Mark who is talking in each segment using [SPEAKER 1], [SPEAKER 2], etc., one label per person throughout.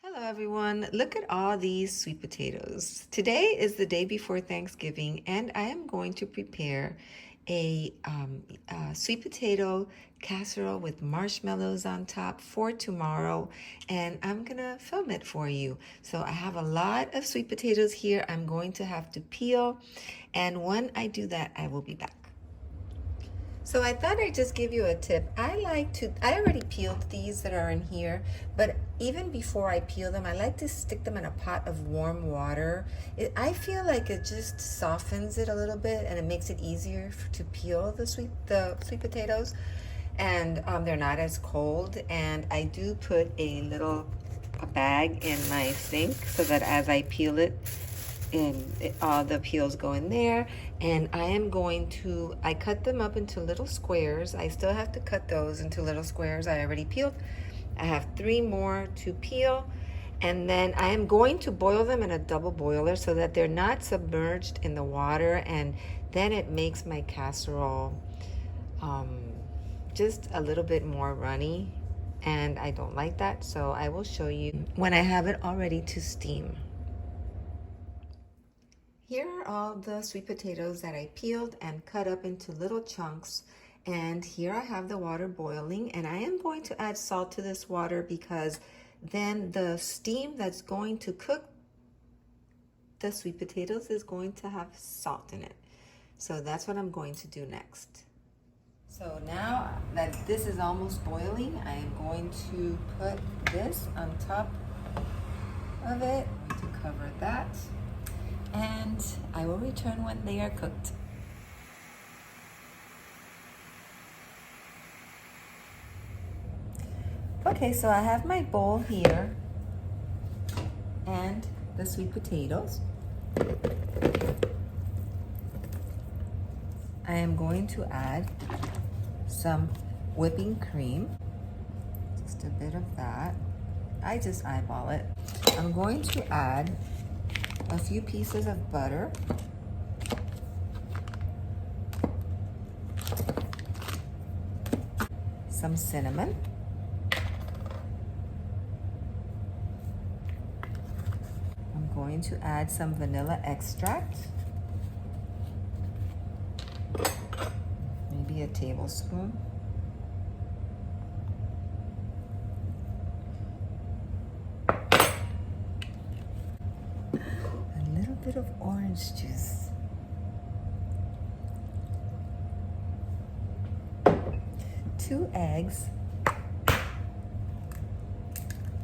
[SPEAKER 1] Hello everyone, look at all these sweet potatoes. Today is the day before Thanksgiving and I am going to prepare a sweet potato casserole with marshmallows on top for tomorrow, and I'm gonna film it for you. So I have a lot of sweet potatoes here I'm going to have to peel, and when I do that I will be back. So I thought I'd just give you a tip. I already peeled these that are in here, but even before I peel them, I like to stick them in a pot of warm water. I feel like it just softens it a little bit and it makes it easier to peel the sweet potatoes, and they're not as cold. And I do put a bag in my sink so that as I peel it, and all the peels go in there. And I cut them up into little squares. I still have to cut those into little squares. I already peeled. I have 3 more to peel, and then I am going to boil them in a double boiler so that they're not submerged in the water, and then it makes my casserole just a little bit more runny, and I don't like that, so I will show you when I have it all ready to steam. Here are all the sweet potatoes that I peeled and cut up into little chunks. And here I have the water boiling, and I am going to add salt to this water because then the steam that's going to cook the sweet potatoes is going to have salt in it. So that's what I'm going to do next. So now that this is almost boiling, I am going to put this on top of it to cover that, and I will return when they are cooked. Okay, so I have my bowl here and the sweet potatoes. I am going to add some whipping cream, just a bit of that. I just eyeball it. I'm going to add a few pieces of butter, some cinnamon, I'm going to add some vanilla extract, maybe a tablespoon, a little bit of orange juice, 2 eggs,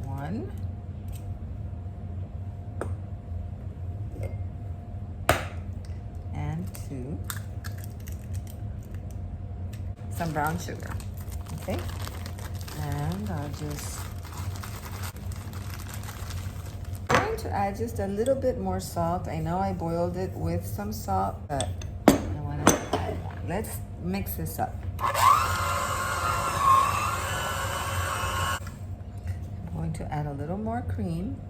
[SPEAKER 1] 1, and 2, some brown sugar, okay? And I'm going to add just a little bit more salt. I know I boiled it with some salt, but I want to add more. Let's mix this up. I'm going to add a little more cream.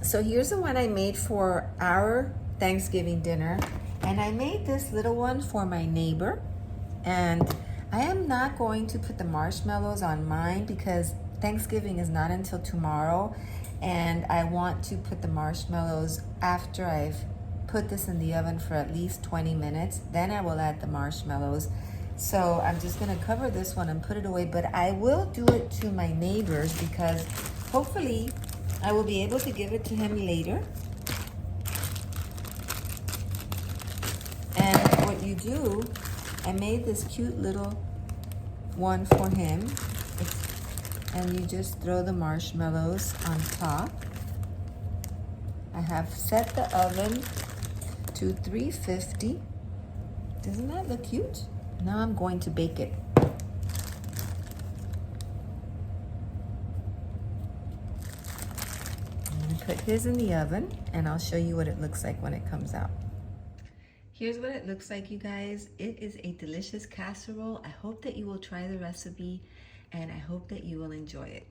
[SPEAKER 1] So here's the one I made for our Thanksgiving dinner, and I made this little one for my neighbor, and I am not going to put the marshmallows on mine because Thanksgiving is not until tomorrow, and I want to put the marshmallows after I've put this in the oven for at least 20 minutes. Then I will add the marshmallows. So I'm just gonna cover this one and put it away, but I will do it to my neighbors because hopefully I will be able to give it to him later. And what you do, I made this cute little one for him. And you just throw the marshmallows on top. I have set the oven to 350 Doesn't that look cute? Now I'm going to bake it. I'm going to put his in the oven, and I'll show you what it looks like when it comes out. Here's what it looks like, you guys. It is a delicious casserole. I hope that you will try the recipe, and I hope that you will enjoy it.